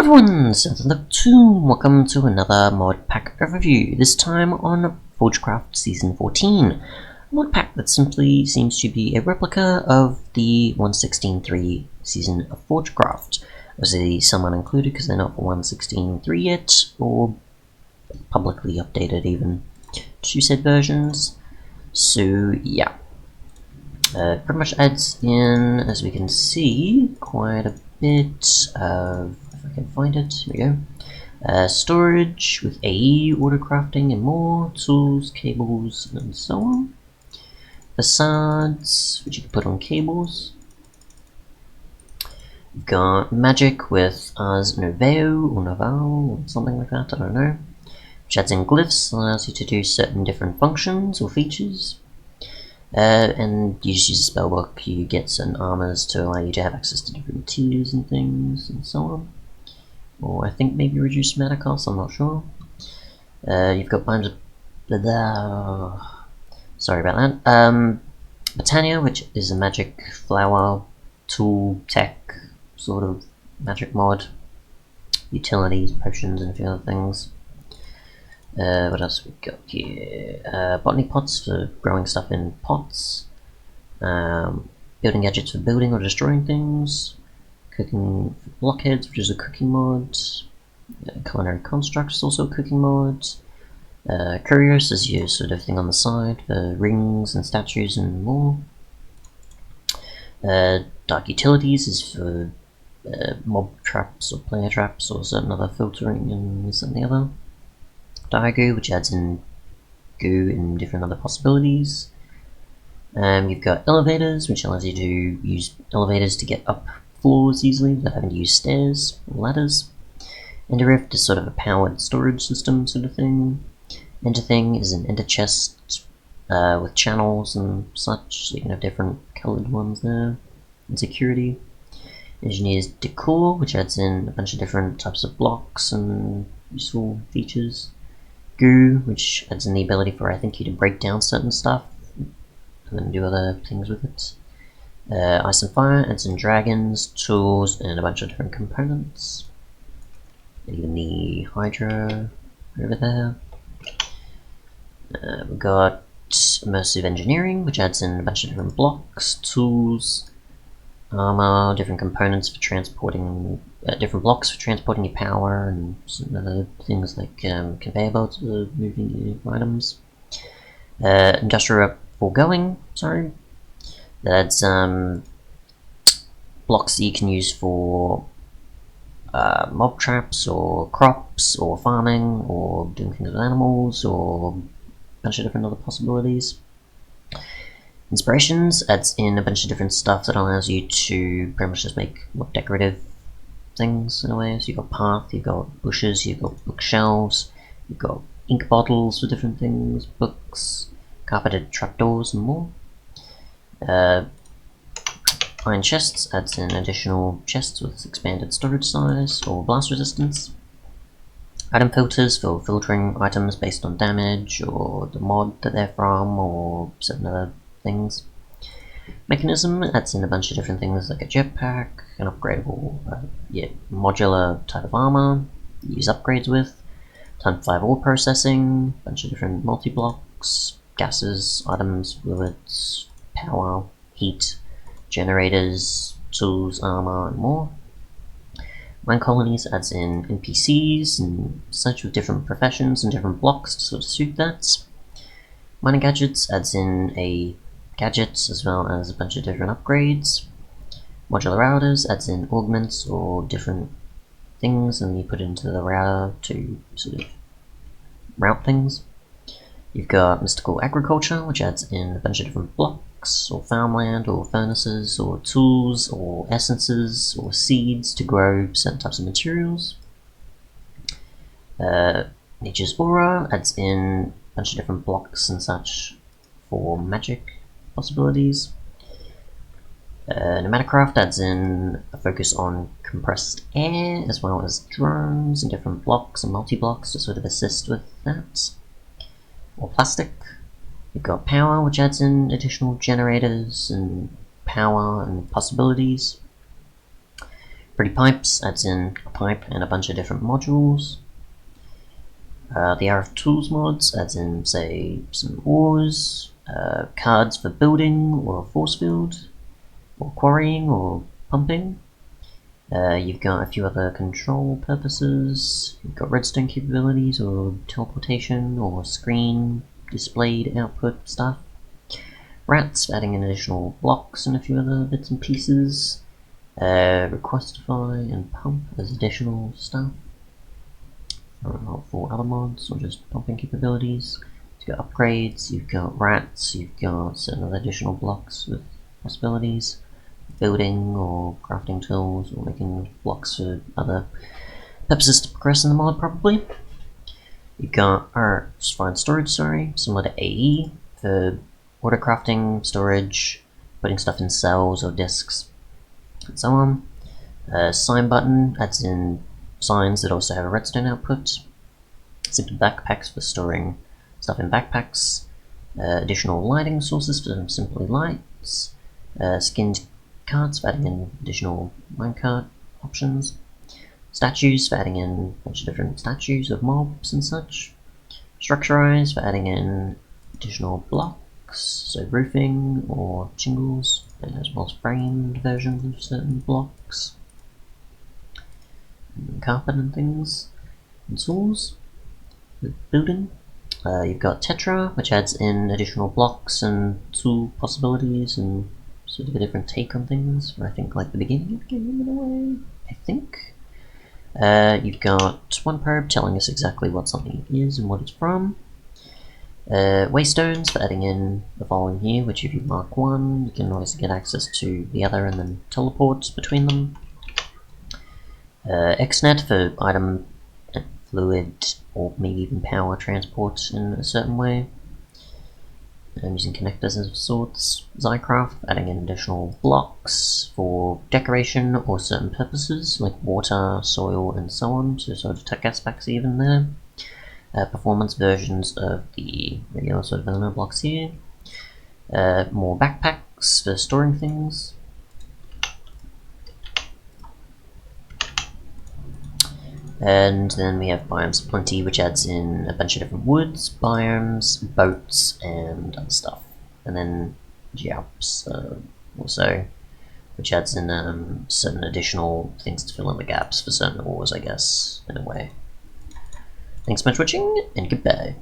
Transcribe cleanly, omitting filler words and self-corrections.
Hello everyone, Look2, welcome to another Modpack overview, this time on ForgeCraft Season 14. A modpack that simply seems to be a replica of the 1.16.3 season of ForgeCraft. Obviously some included because they're not for 1.16.3 yet, or publicly updated even to said versions. So yeah, pretty much adds in, as we can see, quite a bit of, if I can find it, here we go, storage with AE, auto crafting and more, tools, cables and so on, facades which you can put on cables. You've got magic with Ars Noveo or Noval or something like that, I don't know, which adds in glyphs, allows you to do certain different functions or features. And you just use a spellbook, you get certain armors to allow you to have access to different tiers and things and so on. Or I think maybe reduced mana cost, I'm not sure. You've got bimes of... sorry about that. Botania, which is a magic flower, tool, tech, sort of magic mod. Utilities, potions and a few other things. What else we got here? Botany pots for growing stuff in pots. Building gadgets for building or destroying things. Cooking for blockheads, which is a cooking mod. Culinary constructs is also a cooking mod. Curious is your sort of thing on the side for rings and statues and more. Dark utilities is for mob traps or player traps or certain other filtering and this and the other. Goo, which adds in goo and different other possibilities. You've got elevators, which allows you to use elevators to get up floors easily without having to use stairs or ladders. Ender Rift is sort of a powered storage system sort of thing. Ender Thing is an ender chest with channels and such, so you can have different coloured ones there. And security. Engineer's Decor, which adds in a bunch of different types of blocks and useful features. Goo, which adds in the ability for, I think, you to break down certain stuff and then do other things with it. Ice and Fire adds in dragons, tools, and a bunch of different components. Even the Hydra over there. We've got Immersive Engineering, which adds in a bunch of different blocks, tools, armour, different components for transporting, different blocks for transporting your power, and some other things like conveyor belts for moving your items. Industrial Foregoing, sorry. That's blocks that you can use for mob traps or crops or farming or doing things with animals or a bunch of different other possibilities. Inspirations adds in a bunch of different stuff that allows you to pretty much just make more decorative things in a way. So you've got path, you've got bushes, you've got bookshelves, you've got ink bottles for different things, books, carpeted trapdoors and more. Iron chests adds in additional chests with expanded storage size or blast resistance. Item filters for filtering items based on damage or the mod that they're from or certain other things. Mechanism adds in a bunch of different things like a jetpack, an upgradable modular type of armor you use upgrades with, Type 5 ore processing, a bunch of different multi-blocks, gases, items, fluids, power, heat, generators, tools, armor, and more. Mine colonies adds in NPCs and such with different professions and different blocks to sort of suit that. Mining gadgets adds in a gadgets as well as a bunch of different upgrades. Modular routers adds in augments or different things and you put into the router to sort of route things. You've got Mystical Agriculture, which adds in a bunch of different blocks or farmland or furnaces or tools or essences or seeds to grow certain types of materials. Nature's Aura adds in a bunch of different blocks and such for magic possibilities. Pneumaticraft adds in a focus on compressed air as well as drones and different blocks and multi-blocks to sort of assist with that. Or plastic. You've got power, which adds in additional generators and power and possibilities. Pretty Pipes adds in a pipe and a bunch of different modules. The RF Tools mods adds in, say, some ores, cards for building or force field, or quarrying or pumping. You've got a few other control purposes. You've got redstone capabilities or teleportation or screen displayed output stuff. Rats for adding in additional blocks and a few other bits and pieces. Requestify and pump as additional stuff. Not for other mods or just pumping capabilities. You've got upgrades, you've got rats, you've got certain other additional blocks with possibilities. Building or crafting tools or making blocks for other purposes to progress in the mod, probably. You've got fine storage, similar to AE for auto crafting, storage, putting stuff in cells or disks, and so on. Sign button adds in signs that also have a redstone output. Simply backpacks for storing stuff in backpacks. Additional lighting sources for simply lights. Skinned cards for adding in additional minecart options. Statues for adding in a bunch of different statues of mobs and such. Structurize for adding in additional blocks, so roofing or shingles, as well as framed versions of certain blocks. And carpet and things. And tools for building. You've got Tetra, which adds in additional blocks and tool possibilities and sort of a different take on things, for I think like the beginning of the game in a way, I think. You've got one probe telling us exactly what something is and what it's from. Waystones for adding in the following here, which if you mark one, you can obviously get access to the other and then teleport between them. XNet for item and fluid or maybe even power transport in a certain way. Using connectors of sorts. Zycraft, adding in additional blocks for decoration or certain purposes, like water, soil, and so on, to sort of tech aspects even there. Performance versions of the regular sort of vanilla blocks here. More backpacks for storing things. And then we have Biomes Plenty, which adds in a bunch of different woods, biomes, boats, and other stuff. And then Geops also, which adds in certain additional things to fill in the gaps for certain ores, I guess, in a way. Thanks so much for watching, and goodbye.